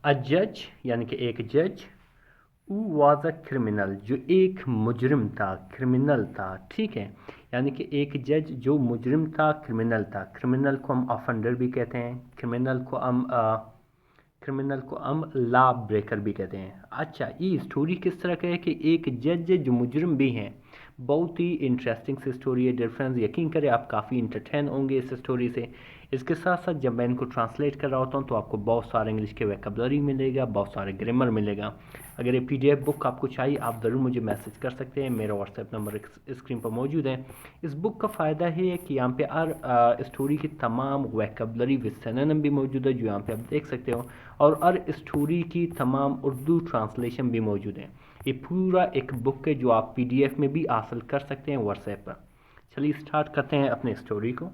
अ जज यानी कि एक जज, हु वाज अ क्रिमिनल जो एक मुजरिम था, क्रिमिनल था, ठीक है। यानी कि एक जज जो मुजरिम था, क्रिमिनल था। क्रिमिनल को हम ऑफेंडर भी कहते हैं, क्रिमिनल को हम लॉ ब्रेकर भी कहते हैं। अच्छा, ये स्टोरी किस तरह का है कि एक जज जो मुजरिम भी हैं। बहुत ही इंटरेस्टिंग सी स्टोरी है डियर फ्रेंड्स, यकीन करें आप काफ़ी इंटरटेन होंगे इस स्टोरी से। इसके साथ साथ जब मैं इनको ट्रांसलेट कर रहा होता हूँ तो आपको बहुत सारे इंग्लिश के वोकैबुलरी मिलेगा, बहुत सारे ग्रामर मिलेगा। अगर ये पीडीएफ बुक आपको चाहिए आप ज़रूर मुझे मैसेज कर सकते हैं, मेरा व्हाट्सएप नंबर स्क्रीन पर मौजूद है। इस बुक का फ़ायदा है कि यहाँ पे हर स्टोरी की तमाम वोकैबुलरी विद सिनोनिम भी मौजूद है जो यहाँ पे आप देख सकते हो, और हर स्टोरी की तमाम उर्दू ट्रांसलेशन भी मौजूद है। ये पूरा एक बुक है जो आप पीडीएफ में भी हासिल कर सकते हैं व्हाट्सएप पर। चलिए स्टार्ट करते हैं अपने स्टोरी को।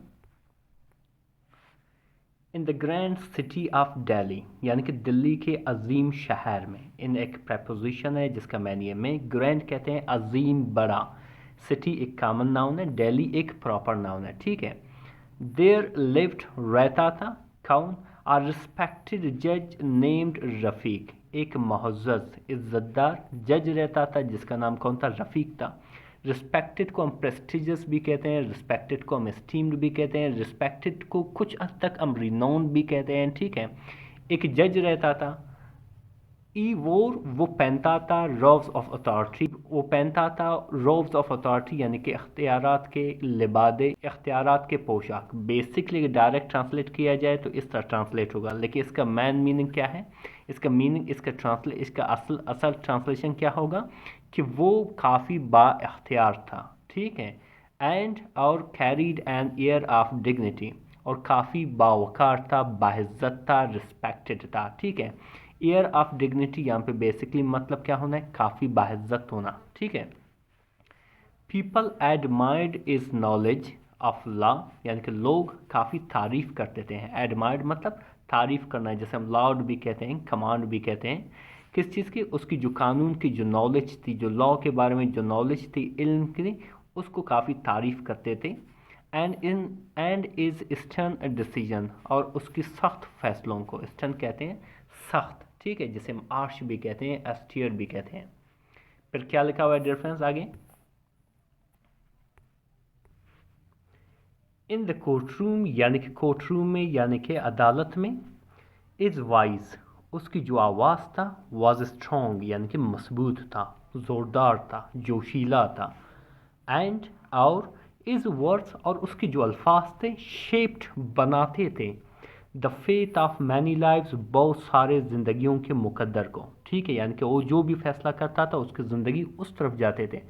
In the grand city of Delhi, यानी कि दिल्ली के अजीम शहर में। इन एक प्रपोजिशन है जिसका मैंने में ग्रैंड कहते हैं अजीम, बड़ा। सिटी एक कॉमन नाउन है, दिल्ली एक प्रॉपर नाउन है, ठीक है। देयर लिव्ड रहता था, कौन? आर रिस्पेक्टेड जज नेम्ड रफ़ीक, एक मुअज़्ज़ज़ इज़्ज़तदार जज रहता था जिसका नाम कौन था? रफ़ीक था। रिस्पेक्टेड को हम प्रेस्टिजियस भी कहते हैं, रिस्पेक्टेड को हम एस्टीम्ड भी कहते हैं, रिस्पेक्टेड को कुछ हद तक हम रिनोन्ड भी कहते हैं, ठीक है। एक जज रहता था, ई वो पहनता था रोब्स ऑफ अथॉरिटी, वो पहनता था रोब्स ऑफ अथॉरिटी यानी कि इख्तियारात के लिबादे, इख्तियारात के पोशाक। बेसिकली डायरेक्ट ट्रांसलेट किया जाए तो इस तरह ट्रांसलेट होगा, लेकिन इसका मेन मीनिंग क्या है? इसका मीनिंग, इसका असल ट्रांसलेशन क्या होगा कि वो काफ़ी बाइख्तियार था, ठीक है। एंड और carried an air of dignity, और काफ़ी बावकार था, बाइज्जत था, रिस्पेक्टेड था, ठीक है। एयर ऑफ डिग्निटी यहाँ पे बेसिकली मतलब क्या होना है? काफ़ी बाइज्जत होना, ठीक है। People admired is knowledge of law, यानी कि लोग काफ़ी तारीफ करते थे। एडमायर्ड मतलब तारीफ करना है, जैसे हम लाउड भी कहते हैं, कमांड भी कहते हैं। किस चीज़ की? उसकी जो कानून की जो नॉलेज थी, जो लॉ के बारे में जो नॉलेज थी, इल्म की, उसको काफ़ी तारीफ करते थे। एंड इज स्टर्न डिसीजन, और उसकी सख्त फैसलों को स्टर्न कहते हैं सख्त, ठीक है, जिसे हम आर्श भी कहते हैं, एस्टियर भी कहते हैं। फिर क्या लिखा हुआ है डियर फ्रेंड्स आगे? इन द कोर्ट रूम, यानी कि कोर्ट रूम में यानी कि अदालत में। इज वाइज, उसकी जो आवाज़ था, वाज स्ट्रॉन्ग यानी कि मजबूत था, ज़ोरदार था, जोशीला था। एंड और इज वर्ड्स, और उसके जो अल्फाज थे, शेप्ड बनाते थे the faith of many lives, बहुत सारे ज़िंदगियों के मुकद्दर को, ठीक है। यानी कि वो जो भी फैसला करता था उसकी ज़िंदगी उस तरफ जाते थे,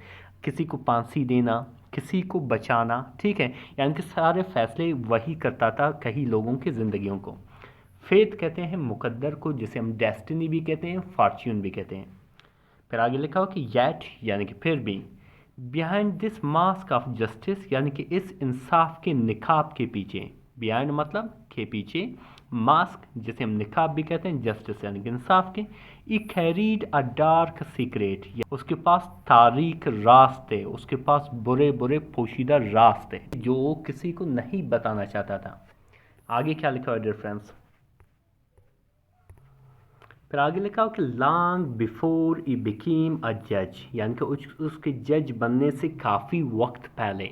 किसी को फांसी देना, किसी को बचाना, ठीक है। यानी कि सारे फैसले वही करता था कई लोगों की ज़िंदगियों को। फेथ कहते हैं मुकद्दर को, जिसे हम डेस्टिनी भी कहते हैं, फॉर्च्यून भी कहते हैं। फिर आगे लिखा हो कि येट यानी कि फिर भी, behind this mask of justice, यानी कि इस इंसाफ के निकाब के पीछे, बिहाइंड मतलब के पीछे, मास्क जिसे हम निकाब भी कहते हैं, जस्टिस यानी कि इंसाफ के। ई कैरीड अ डार्क सीक्रेट, उसके पास तारीख रास्ते, उसके पास बुरे बुरे पोशीदा रास्ते जो वो किसी को नहीं बताना चाहता था। आगे क्या लिखा है डियर फ्रेंड्स? फिर आगे लिखा हो कि long before E became a जज, यानी कि उसके जज बनने से काफ़ी वक्त पहले।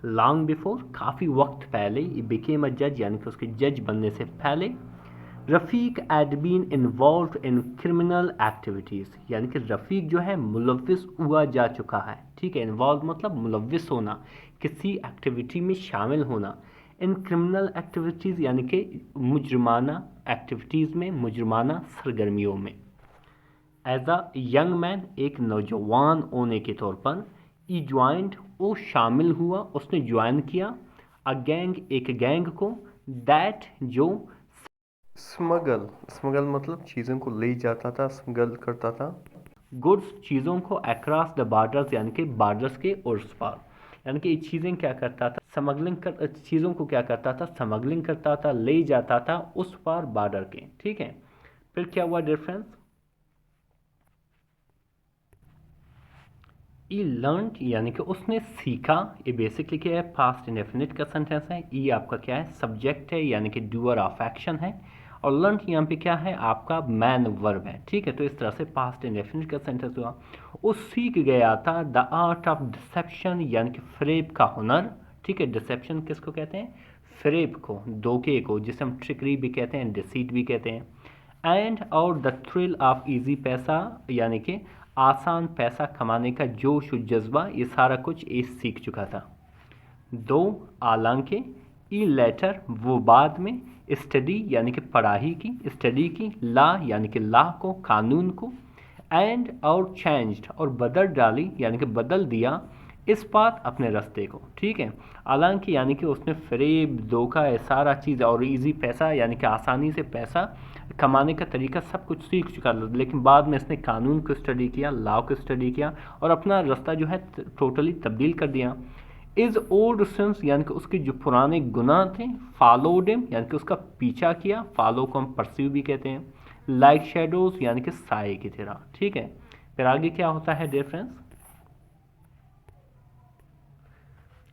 लॉन्ग बिफोर, काफ़ी वक्त पहले, ई बिकेम अ जज यानी कि उसके जज बनने से पहले। Rafiq had been involved in criminal activities, यानी कि रफ़ीक जो है मुलविस हुआ जा चुका है, ठीक है। इन्वॉल्व मतलब मुलविस होना, किसी एक्टिविटी में शामिल होना। इन क्रिमिनल एक्टिविटीज़ यानी कि मुजरमाना एक्टिविटीज़ में, मुजरमाना सरगर्मियों में। एज अ यंग मैन, एक नौजवान होने के तौर पर। ई ज्वाइंट, वो शामिल हुआ, उसने ज्वाइन किया। अ गैंग, एक गैंग को। दैट जो स्मगल, स्मगल मतलब चीज़ों को ले जाता था, स्मगल करता था। गुड्स, चीज़ों को। अक्रॉस द बॉर्डर्स यानी कि बॉर्डर्स के उर्स पार, यानी कि ये चीज़ें क्या करता था? स्मगलिंग कर, चीज़ों को क्या करता था? स्मगलिंग करता था, ले जाता था उस पार बॉर्डर के, ठीक है। फिर क्या हुआ डिफरेंस? ई लर्न यानी कि उसने सीखा। ये बेसिकली क्या है? पास्ट इंडेफिनिट का सेंटेंस है। ई आपका क्या है? सब्जेक्ट है यानी कि डूअर ऑफ एक्शन है। और लर्न यहाँ पे क्या है, आपका मैन वर्ब है, ठीक है। तो इस तरह से पास्ट इंडेफिनिट का सेंटेंस हुआ। वो सीख गया था द आर्ट ऑफ डिसेप्शन, यानी कि फ्रेब का हुनर, ठीक है। डिसेप्शन किसको कहते हैं, फ्रेब को, धोखे को, जिसे हम ट्रिकरी भी कहते हैं, डिसीट भी कहते हैं। एंड और द थ्रिल ऑफ इजी पैसा, यानी कि आसान पैसा कमाने का जोश और जज्बा, ये सारा कुछ ये सीख चुका था। दो, हालांकि, ई लेटर, वो बाद में, स्टडी यानी कि पढ़ाई की, स्टडी की, ला यानी कि ला को, कानून को, एंड और चेंज्ड और बदल डाली यानी कि बदल दिया, इस बात अपने रास्ते को, ठीक है। हालांकि यानी कि उसने फरेब, धोखा, ये सारा चीज़ और इजी पैसा यानी कि आसानी से पैसा कमाने का तरीका सब कुछ सीख चुका, लेकिन बाद में इसने कानून को स्टडी किया, लॉ को स्टडी किया और अपना रास्ता जो है टोटली तब्दील कर दिया। इज ओल्ड सिंस यानी कि उसके जो पुराने गुनाह थे, फॉलोड हिम यानी कि उसका पीछा किया, फॉलो को हम परस्यू भी कहते हैं, लाइक शेडोज यानी कि साए की तरह, ठीक है। फिर आगे क्या होता है डियर फ्रेंड्स,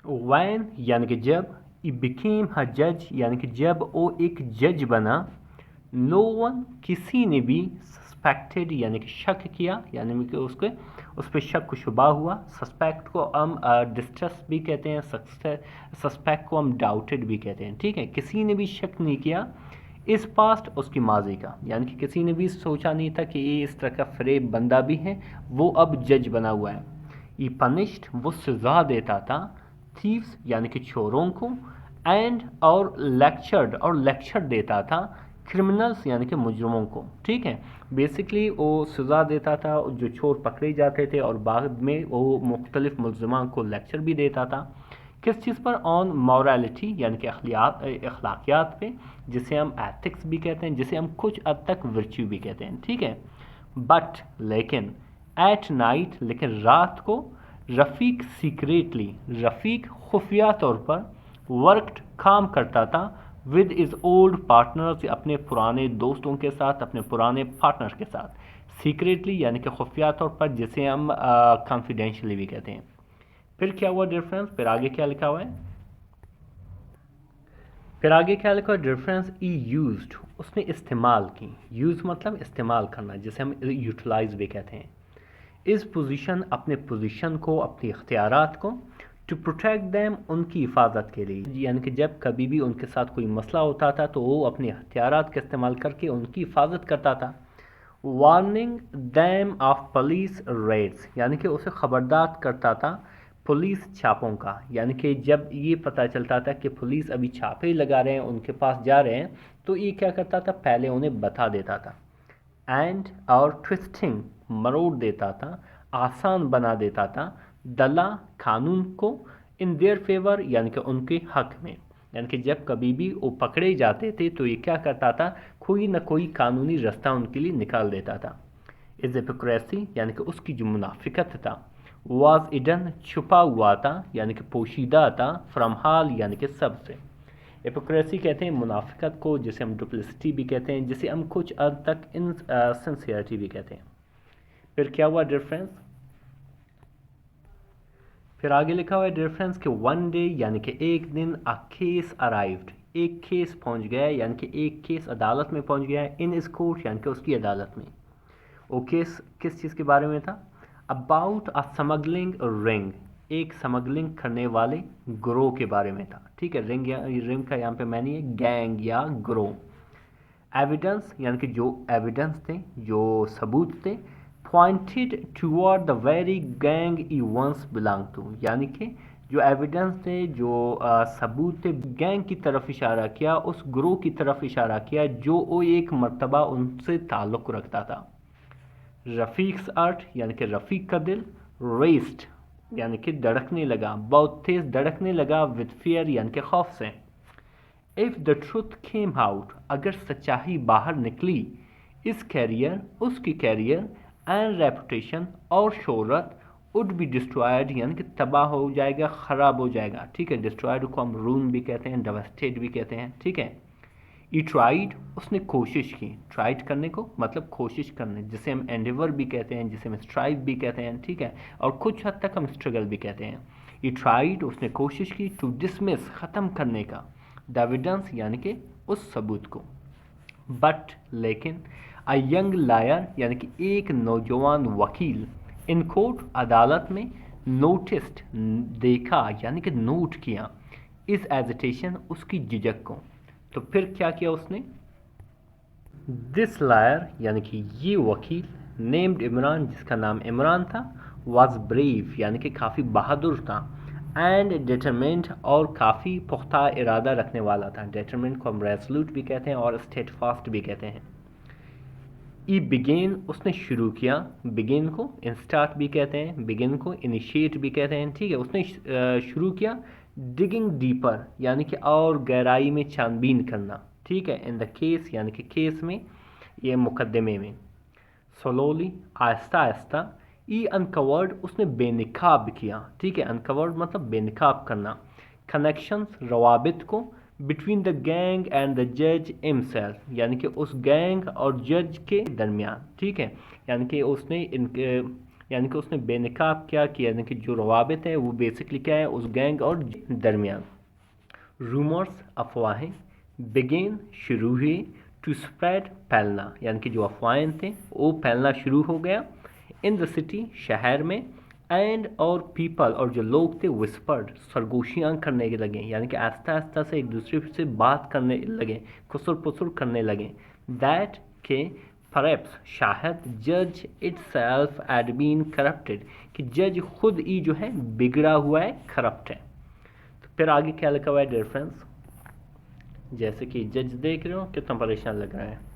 वैन यानी कि जब, ई बिकेम अ जज यानी कि जब वो एक जज बना, नो वन किसी ने भी, सस्पेक्टेड यानी कि शक किया, यानी कि उसके उस पर शक शुबा हुआ, सस्पेक्ट को हम डिस्ट्रस्ट भी कहते हैं, सस्पेक्ट को हम डाउटेड भी कहते हैं, ठीक है। किसी ने भी शक नहीं किया इस पास्ट उसकी माजी का, यानी कि किसी ने भी सोचा नहीं था कि ये इस तरह का फरेब बंदा भी है, वो अब जज बना हुआ है। ये पनिश्ड, वो सजा देता था, थीव्स यानी कि चोरों को, एंड और लेक्चर देता था, क्रिमिनल्स यानी कि मुजरमों को, ठीक है। बेसिकली वो सज़ा देता था जो चोर पकड़े जाते थे और बाद में वो मुख्तलिफ मुलजमान को लेक्चर भी देता था। किस चीज़ पर, ऑन मॉरलिटी यानी कि अखलाकियात पे, जिसे हम एथिक्स भी कहते हैं, जिसे हम कुछ हद तक वर्च्यू भी कहते हैं, ठीक है। बट लेकिन, एट नाइट लेकिन रात को, रफ़ीक सीक्रेटली, रफ़ीक खुफिया तौर पर, वर्कड काम करता था, विद इज़ ओल्ड पार्टनर्स अपने पुराने दोस्तों के साथ, अपने पुराने पार्टनर के साथ, सीक्रेटली यानी कि खुफिया तौर पर, जिसे हम कॉन्फिडेंशियली भी कहते हैं। फिर क्या हुआ डिफरेंस, फिर आगे क्या लिखा हुआ है, फिर आगे क्या लिखा हुआ डिफरेंस, ई यूज्ड उसने इस्तेमाल की, यूज़ मतलब इस्तेमाल करना, जिसे हम यूटिलाइज भी कहते हैं, इस पोजीशन अपने पोजीशन को, अपने इख्तियारात को, टू प्रोटेक्ट दैम उनकी हिफाजत के लिए, यानी कि जब कभी भी उनके साथ कोई मसला होता था तो वो अपने हथियारात का इस्तेमाल करके उनकी हिफाजत करता था। Warning them of police raids यानी कि उसे ख़बरदार करता था पुलिस छापों का, यानी कि जब ये पता चलता था कि पुलिस अभी छापे लगा रहे हैं, उनके पास जा रहे हैं, तो ये क्या करता था, पहले उन्हें बता देता था। एंड और ट्विस्टिंग मरोड़ देता था, आसान बना देता था, दला कानून को, इन देयर फेवर यानी कि उनके हक में, यानी कि जब कभी भी वो पकड़े जाते थे तो ये क्या करता था, कोई ना कोई कानूनी रास्ता उनके लिए निकाल देता था। इज हिपोक्रेसी यानी कि उसकी जो मुनाफिकत था, वाज इडन छुपा हुआ था यानी कि पोशीदा था, फ्रॉम हाल यानी कि सबसे। हिपोक्रेसी कहते हैं मुनाफिकत को, जिसे हम डुप्लिसिटी भी कहते हैं, जिसे हम कुछ हद तक इनसिंसियरिटी भी कहते हैं। फिर क्या हुआ डिफरेंस, फिर आगे लिखा हुआ है डिफरेंस कि वन डे यानी कि एक दिन, अ केस अराइव्ड एक केस पहुंच गया, यानी कि एक केस अदालत में पहुंच गया, इन इस कोर्ट यानी कि उसकी अदालत में। वो केस किस चीज़ के बारे में था, अबाउट अ स्मगलिंग रिंग एक स्मगलिंग करने वाले ग्रोह के बारे में था, ठीक है। रिंग का यहाँ पे मैंने है गैंग या ग्रोह। एविडेंस यानी कि जो एविडेंस थे, जो सबूत थे, pointed toward the very gang he once belong to, यानी कि जो एविडेंस थे, जो सबूत थे, गैंग की तरफ इशारा किया, उस ग्रोह की तरफ इशारा किया जो वो एक मर्तबा उनसे ताल्लुक़ रखता था। रफ़ीक्स अर्थ यानी कि रफ़ीक का दिल, रेस्ड यानी कि धड़कने लगा, बहुत तेज़ धड़कने लगा, विद फियर यानी कि खौफ से। If the truth came out अगर सच्चाई बाहर निकली, इस कैरियर उसकी कैरियर, एंड रेपुटेशन और शोहरत, वुड बी डिस्ट्रॉयड यानी कि तबाह हो जाएगा, ख़राब हो जाएगा, ठीक है। डिस्ट्रॉयड को हम रून भी कहते हैं, डेवास्टेट भी कहते हैं, ठीक है। ई ट्राइड उसने कोशिश की, ट्राइड करने को मतलब कोशिश करने, जिसे हम एंडेवर भी कहते हैं, जिसे हम स्ट्राइव भी कहते हैं, ठीक है। और कुछ हद तक हम स्ट्रगल भी कहते हैं। ई ट्राइड उसने कोशिश की, टू डिसमिस ख़त्म करने का, द एविडेंस यानी कि उस सबूत को, बट लेकिन अ यंग लायर यानी कि एक नौजवान वकील इन कोर्ट अदालत में नोटिस्ड देखा यानी कि नोट किया इस एजिटेशन उसकी झिझक को। तो फिर क्या किया उसने? दिस लायर यानी कि ये वकील नेम्ड इमरान जिसका नाम इमरान था वाज ब्रेव यानी कि काफ़ी बहादुर था एंड डिटरमिन्ड और काफ़ी पुख्ता इरादा रखने वाला था। डिटरमिन्ड को हम रेजोल्यूट भी कहते हैं और स्टेटफास्ट भी कहते हैं। ई बिगेन उसने शुरू किया, बिगिन को इंस्टार्ट भी कहते हैं, बिगिन को इनिशिएट भी कहते हैं, ठीक है। उसने शुरू किया डिगिंग डीपर यानी कि और गहराई में छानबीन करना, ठीक है। इन द केस यानी कि केस में, ये मुकदमे में। स्लोली आहिस्ता आहिस्ता, ई अनकवर्ड उसने बेनिकाब किया, ठीक है। अनकवर्ड मतलब बेनिकाब करना। कनेक्शंस रवाबित को between the gang and the जज हिमसेल्फ यानी कि उस गैंग और जज के दरमियान, ठीक है। यानी कि उसने बेनिकाब क्या किया यानी कि जो रवाबित है वो बेसिकली क्या है उस गैंग और दरमियान। रूमर्स अफवाहें, बिगेन शुरू हुई, टू स्प्रेड फैलना यानी कि जो अफवाहें थे वो फैलना शुरू हो गया। इन द सिटी शहर में, एंड और पीपल और जो लोग थे विस्पर्ड सरगोशियाँ करने लगे यानी कि आस्ता आस्ता से एक दूसरे से बात करने लगे, खुसर पुसर करने लगे। दैट के परहैप्स शायद जज इटसेल्फ हैड बीन करप्टेड कि जज खुद ही जो है बिगड़ा हुआ है, करप्ट है। तो फिर आगे क्या लिखा हुआ है डिफरेंस, जैसे कि जज देख रहे हो कितना परेशान लग रहा है।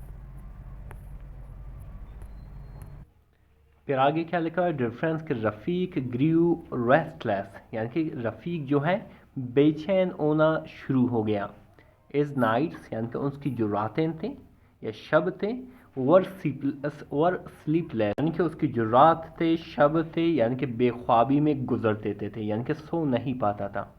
फिर आगे क्या लिखा है डिफरेंस कि रफ़ीक ग्रीव रेस्टलेस यानी कि रफ़ीक जो है बेचैन होना शुरू हो गया। इस नाइट्स यानी कि उसकी जो रातें थे या शब थे, वर स्लीपलेस यानी कि उसकी जो रात थे शब थे यानी कि बेख्वाबी में गुजर देते थे यानी कि सो नहीं पाता था।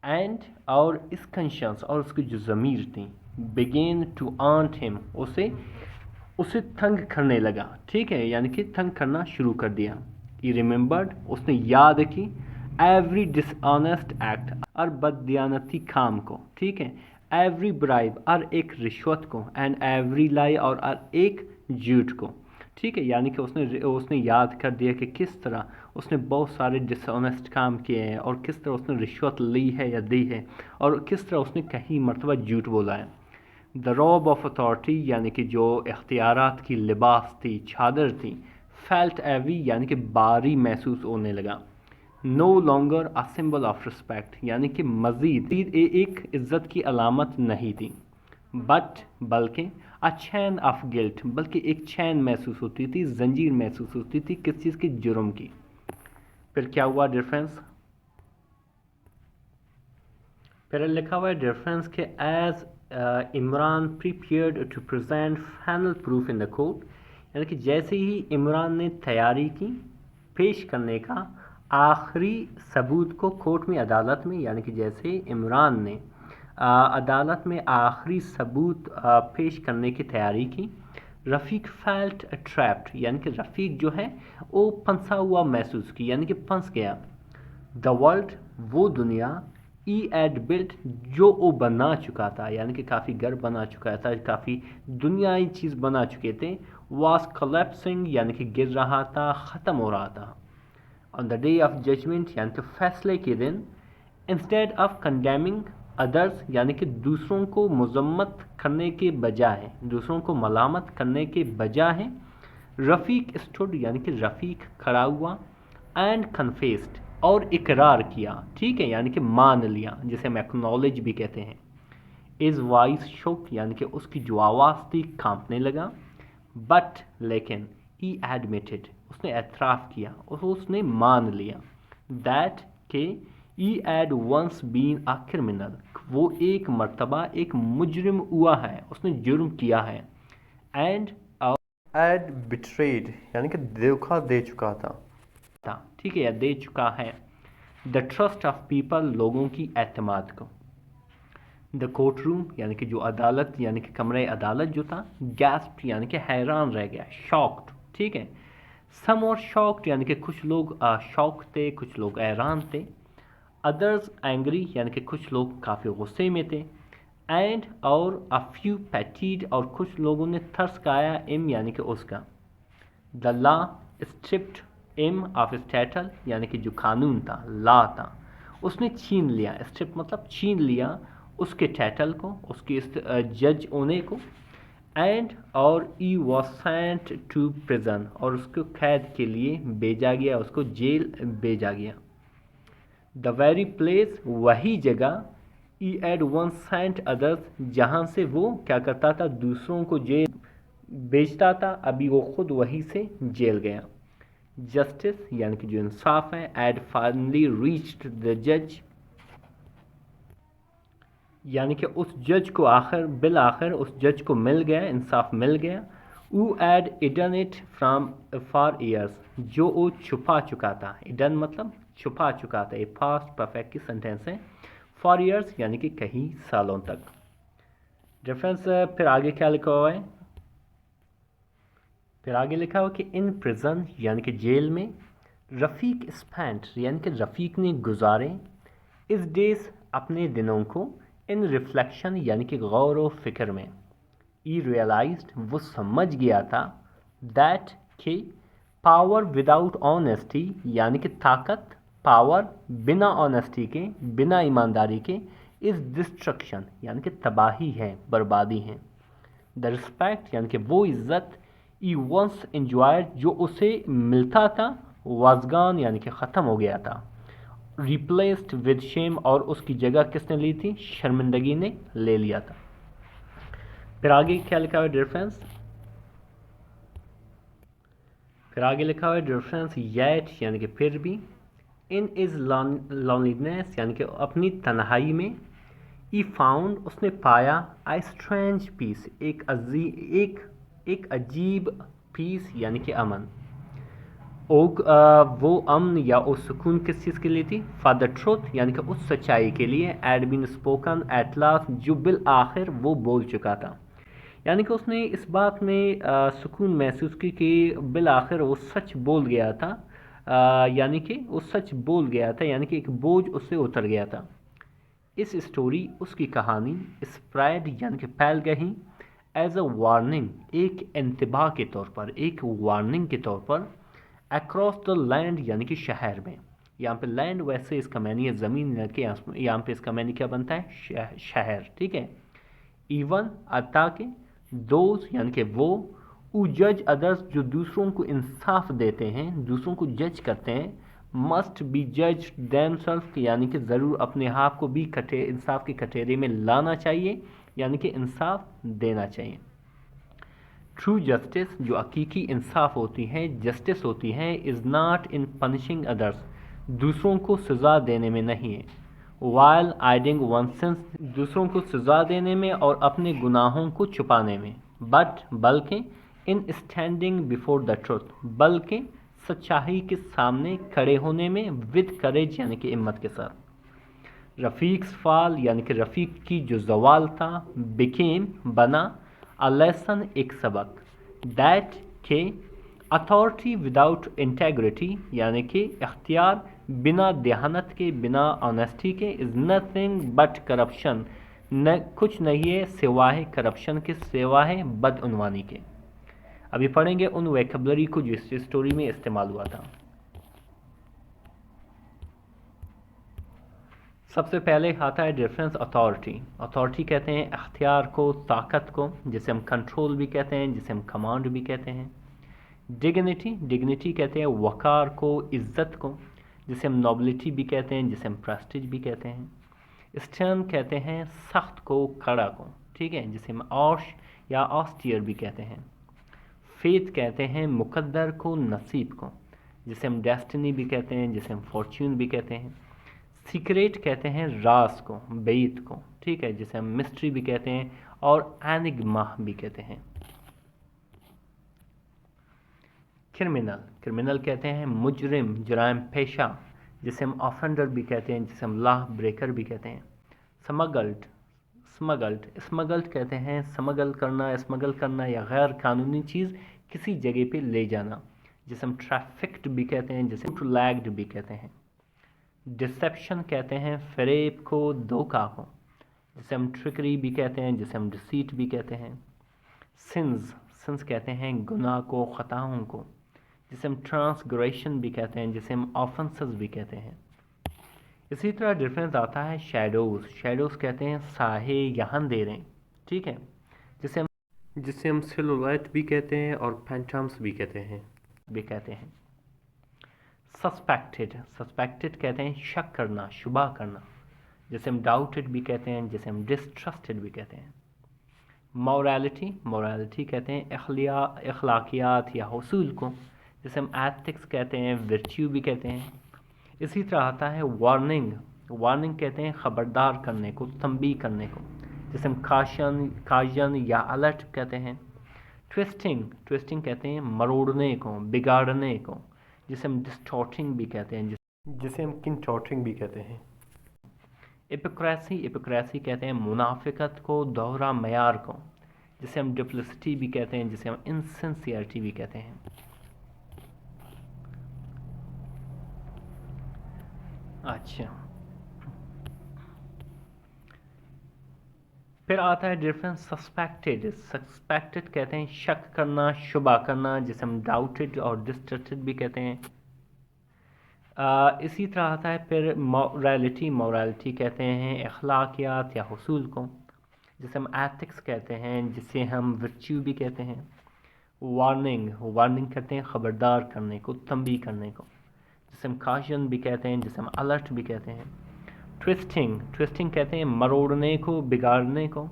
एंड और इस कंशंस और उसकी जो ज़मीर थी बिगेन टू आंट हिम उसे तंग करने लगा, ठीक है। यानी कि तंग करना शुरू कर दिया। ही रिमेंबर्ड उसने याद की एवरी डिसऑनेस्ट एक्ट और बददियानती काम को, ठीक है। एवरी ब्राइब और एक रिश्वत को, एंड एवरी लाई और एक झूठ को, ठीक है। यानी कि उसने याद कर दिया कि किस तरह उसने बहुत सारे डिसऑनेस्ट काम किए हैं और किस तरह उसने रिश्वत ली है या दी है और किस तरह उसने कहीं मरतबा झूठ बोला है। द रॉब ऑफ अथॉरिटी यानी कि जो इख्तियारात की लिबास थी, चादर थी, फेल्ट एवी यानी कि भारी महसूस होने लगा। No longer a symbol of respect यानी कि मज़ीद एक इज़्ज़त की अलामत नहीं थी। बट बल्कि अ चैन ऑफ गिल्ट बल्कि एक चैन महसूस होती थी, जंजीर महसूस होती थी, किस चीज़ की, जुर्म की। फिर क्या हुआ डिफरेंस, फिर लिखा हुआ है डिफरेंस के as Imran prepared to present final proof in the court यानी कि जैसे ही इमरान ने तैयारी की पेश करने का आखिरी सबूत को कोर्ट में, अदालत में, यानी कि जैसे इमरान ने अदालत में आखिरी सबूत पेश करने की तैयारी की, रफ़ीक फेल्ट ट्रैप्ड यानी कि रफ़ीक जो है वो फंसा हुआ महसूस की यानी कि फंस गया। द वर्ल्ड वो दुनिया, ई एड बिल्ट जो वो बना चुका था यानी कि काफ़ी घर बना चुका था, काफ़ी दुनियाई चीज़ बना चुके थे, वाज कोलैप्सिंग यानी कि गिर रहा था, ख़त्म हो रहा था। On the day of judgment यानी कि फैसले के दिन, इंस्टेड ऑफ कंडेमिंग अदर्स यानी कि दूसरों को मजम्मत करने के बजाय, दूसरों को मलामत करने के बजाय, रफ़ीक स्टूड यानी कि रफ़ीक खड़ा हुआ, एंड कन्फेस्ड और इकरार किया, ठीक है। यानी कि मान लिया, जिसे हम एक्नॉलेज भी कहते हैं। इज़ वॉइस शोक यानी कि उसकी जो आवाज़ थी कांपने लगा। बट लेकिन ही एडमिटेड उसने एतराफ़ किया, उसने मान लिया, दैट के he had once been a criminal वो एक मर्तबा एक मुजरिम हुआ है, उसने जुर्म किया है। एंड एड बिट्रेड यानी कि धोखा दे चुका था, ठीक है, या दे चुका है, द ट्रस्ट ऑफ पीपल लोगों की एतमाद को। द कोर्ट रूम यानी कि जो अदालत यानी कि कमरे अदालत जो था, गैस्प यानी कि हैरान रह गया, शॉक्ड, ठीक है। सम और शॉक्ड यानी कि कुछ लोग शॉक थे, कुछ लोग हैरान थे। अदर्स एंग्री यानी कि कुछ लोग काफ़ी गुस्से में थे। एंड और अ फ्यू पैटीड और कुछ लोगों ने थर्स खाया इम यानी कि उसका। द लॉ स्ट्रिप्ड इम ऑफ स्टेटल यानी कि जो कानून था, लॉ था, उसने छीन लिया, स्ट्रिप मतलब छीन लिया उसके टाइटल को, उसके जज होने को। एंड और ई वॉज सेंट टू प्रिजन और उसको कैद के लिए भेजा गया, उसको जेल भेजा गया। द वेरी प्लेस वही जगह, ई एड वन सेंट अदर्स जहाँ से वो क्या करता था, दूसरों को जेल भेजता था, अभी वो खुद वहीं से जेल गया। जस्टिस यानी कि जो इंसाफ है, एड फाइनली रीच्ड द जज यानी कि उस जज को आखिर बिल आखिर उस जज को मिल गया, इंसाफ मिल गया। who had hidden it from for years जो वो छुपा चुका था, hidden मतलब छुपा चुका था, ये पास्ट परफेक्ट की सेंटेंस है। for years यानी कि कई सालों तक। रेफरेंस फिर आगे क्या लिखा हुआ है, फिर आगे लिखा हुआ कि इन प्रिजन यानी कि जेल में, रफ़ीक स्पेंट यानी कि रफ़ीक ने गुजारे, इस डेज अपने दिनों को, इन रिफ्लेक्शन यानी कि गौर व फिक्र में। ई रियलाइज्ड वो समझ गया था, दैट कि पावर विदाउट ऑनेस्टी यानी कि ताकत, पावर बिना ऑनेस्टी के, बिना ईमानदारी के, इज़ डिस्ट्रक्शन यानी कि तबाही है, बर्बादी है। द रिस्पेक्ट यानी कि वो इज़्ज़त, ई वंस इंजॉयड जो उसे मिलता था, वाजगान यानी कि ख़त्म हो गया था। रिप्लेस्ड विद शेम और उसकी जगह किसने ली थी, शर्मिंदगी ने ले लिया था। फिर आगे क्या लिखा हुआ है डिफरेंस, फिर आगे लिखा हुआ है डिफरेंस येट यानी कि फिर भी, इन इज लॉनलीनेस यानी कि अपनी तन्हाई में, ई फाउंड उसने पाया, आई स्ट्रेंज पीस एक अजीब पीस यानी कि अमन। वो अमन या उस सुकून किस चीज़ के लिए थी, फॉर द ट्रुथ यानी कि उस सच्चाई के लिए, had been spoken at last जो बिल आखिर वो बोल चुका था। यानी कि उसने इस बात में सुकून महसूस की कि बिल आखिर वो सच बोल गया था, यानी कि वो सच बोल गया था, यानी कि एक बोझ उससे उतर गया था। इस स्टोरी उसकी कहानी स्प्रेड यानी कि फैल गई, एज अ वार्निंग एक इंतबाह के तौर पर, एक वार्निंग के तौर पर, अक्रॉस द लैंड यानी कि शहर में। यहाँ पे लैंड वैसे इसका मैनी है ज़मीन, यहाँ पे इसका मैनी क्या बनता है, शहर, ठीक है। इवन अता के, दोज यानी कि वो, उ जज अदर्स जो दूसरों को इंसाफ देते हैं, दूसरों को जज करते हैं, मस्ट बी जज देमसेल्फ यानी कि ज़रूर अपने आप को भी इंसाफ के कटघरे में लाना चाहिए, यानी कि इंसाफ देना चाहिए। ट्रू जस्टिस जो हकीकी इंसाफ होती है, जस्टिस होती है, is not in punishing others दूसरों को सज़ा देने में नहीं है, वाइल आइडिंग वन सेंस दूसरों को सज़ा देने में और अपने गुनाहों को छुपाने में, बट बल्कि इन स्टैंडिंग बिफोर द ट्रुथ बल्कि सच्चाई के सामने खड़े होने में, विद करेज यानी कि हिम्मत के साथ। रफ़ीक्स फाल यानी कि रफ़ीक की जो जवाल था, बिकेम बना, अ लेसन एक सबक, दैट के अथॉरिटी विदाउट इंटेग्रिटी यानी कि इख्तियार बिना देहानत के, बिना ऑनेस्टी के, इज़ नथिंग बट करप्शन न कुछ नहीं है सिवाय करप्शन के, सिवाय बदउनवानी के। अभी पढ़ेंगे उन वैकेबलरी को जो इस स्टोरी में इस्तेमाल हुआ था। सबसे पहले आता है डिफरेंस अथॉरिटी। अथॉरिटी कहते हैं अख्तियार को, ताकत को, जिसे हम कंट्रोल भी कहते हैं, जिसे हम कमांड भी कहते हैं। डिग्निटी, डिग्निटी कहते हैं वक़ार को, इज़्ज़त को, जिसे हम नॉबिलिटी भी कहते हैं, जिसे हम प्रेस्टीज भी कहते हैं। स्टर्न कहते हैं सख्त को, कड़ा को, ठीक है, जिसे हम औश या ऑस्टियर भी कहते हैं। फेथ कहते हैं मुकद्दर को, नसीब को, जिसे हम डेस्टिनी भी कहते हैं, जिसे हम फॉर्च्यून भी कहते हैं। सीक्रेट कहते हैं राज को, बेत को, ठीक है, जिसे हम मिस्ट्री भी कहते हैं और एनिग्मा भी कहते हैं। क्रिमिनल, क्रिमिनल कहते हैं मुजरिम, जुराइम पेशा, जिसे हम ऑफेंडर भी कहते हैं, जिसे हम लॉ ब्रेकर भी कहते हैं। स्मगल्ड, स्मगल्ड, स्मगल्ड कहते हैं स्मगल करना, स्मगल करना या गैर कानूनी चीज़ किसी जगह पे ले जाना, जिसे हम ट्रैफिक्ड भी कहते हैं, जिसे लैग्ड भी कहते हैं। डिसेप्शन कहते हैं फ़रेब को, धोखा को, जिसे हम ट्रिकरी भी कहते हैं, जिसे हम डिसीट भी कहते हैं। सिंस कहते हैं गुनाह को, ख़ताओं को, जिसे हम ट्रांसग्रेशन भी कहते हैं, जिसे हम ऑफेंसेस भी कहते हैं। इसी तरह डिफरेंस आता है शेडोज़ कहते हैं साहे या अंधेरे, ठीक है, जिसे हम सिलुएट भी कहते हैं और फैंटम्स भी कहते हैं। सस्पेक्टेड कहते हैं शक करना, शुबा करना, जिसे हम डाउटेड भी कहते हैं, जिसे हम डिस्ट्रस्टेड भी कहते हैं। मोरालिटी कहते हैं अखलाकियात या हुसूल को, जिसे हम एथिक्स कहते हैं, वर्च्यू भी कहते हैं। इसी तरह आता है वार्निंग कहते हैं ख़बरदार करने को, तंबीह करने को, जिसे हम काशन या अलर्ट कहते हैं। ट्विस्टिंग कहते हैं मरोड़ने को, बिगाड़ने को, जिसे हम डिस्टॉर्टिंग भी कहते हैं, जिसे हम किंटॉर्टिंग भी कहते हैं। इपोक्रेसी कहते हैं मुनाफिकत को, दोहरा मयार को, जिसे हम डिप्लिसिटी भी कहते हैं, जिसे हम इनसिंसियरिटी भी कहते हैं। अच्छा, फिर आता है डिफरेंस सस्पेक्टेड कहते हैं शक करना, शुबा करना, जिसे हम डाउटेड और डिस्ट्रस्टेड भी कहते हैं। इसी तरह आता है फिर मोरालिटी कहते हैं अखलाकियात या हुसूल को, जिसे हम एथिक्स कहते हैं, जिसे हम वर्च्यू भी कहते हैं। वार्निंग कहते हैं ख़बरदार करने को, तंबीह करने को, जिसे हम काशन भी कहते हैं, जिसे हम अलर्ट भी कहते हैं। ट्विस्टिंग कहते हैं मरोड़ने को, बिगाड़ने को,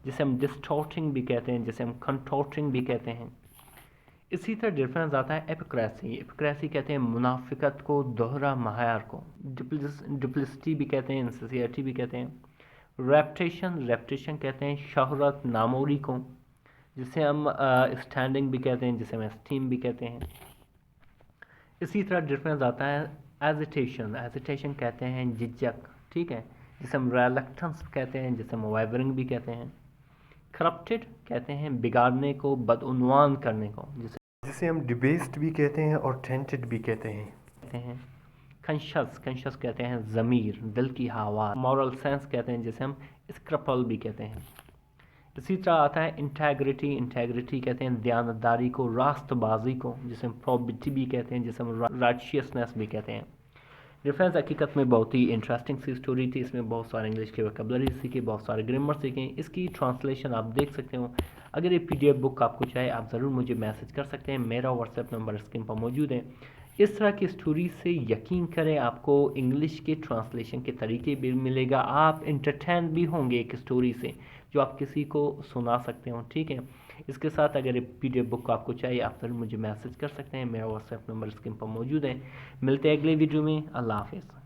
जिसे हम डिस्टॉर्टिंग भी कहते हैं, जिसे हम कंटॉर्टिंग भी कहते हैं। इसी तरह डिफरेंस आता है एपिक्रेसी कहते हैं मुनाफिकत को, दोहरा महायार को, डिप्लिसिटी भी कहते हैं, इनसिंसियरिटी भी कहते हैं। रेप्टेशन कहते हैं शहरत, नामोरी को, जिसे हम स्टैंडिंग भी कहते हैं, जिसे हम एस्टीम भी कहते हैं। इसी तरह डिफरेंस आता है एजिटेशन कहते हैं झिझक, ठीक है, जिसे हम रिलक्टेंस कहते हैं, जिसे हम वाइवरिंग भी कहते हैं। करप्टेड कहते हैं बिगाड़ने को, बदउनवान करने को, जिसे हम डिबेस्ड भी कहते हैं और टेंटेड भी कहते हैं। कंशस कहते हैं ज़मीर, दिल की हवा। मॉरल सेंस कहते हैं, जिसे हम स्क्रपल भी कहते हैं। इसी तरह आता है इंटेग्रिटी कहते हैं दयानतदारी को, रास्तबाजी को, जिसे हम प्रोबिटी भी कहते हैं, जिसे हम राइचियसनेस भी कहते हैं। डिफरेंस हकीकत में बहुत ही इंटरेस्टिंग सी स्टोरी थी। इसमें बहुत सारे इंग्लिश के वोकैबुलरी सीखे, बहुत सारे ग्रामर सीखे। इसकी ट्रांसलेशन आप देख सकते हो। अगर ये PDF बुक आपको चाहे आप ज़रूर मुझे मैसेज कर सकते हैं। मेरा व्हाट्सएप नंबर स्क्रीन पर मौजूद है। इस तरह की स्टोरी से यकीन करें आपको इंग्लिश के ट्रांसलेशन के तरीके भी मिलेगा। आप इंटरटेन भी होंगे एक स्टोरी से जो आप किसी को सुना सकते हो, ठीक है। इसके साथ अगर PDF बुक आपको चाहिए आप ज़रूर मुझे मैसेज कर सकते हैं। मेरा व्हाट्सएप नंबर स्क्रीन पर मौजूद है। मिलते हैं अगले वीडियो में। अल्लाह हाफ़िज़।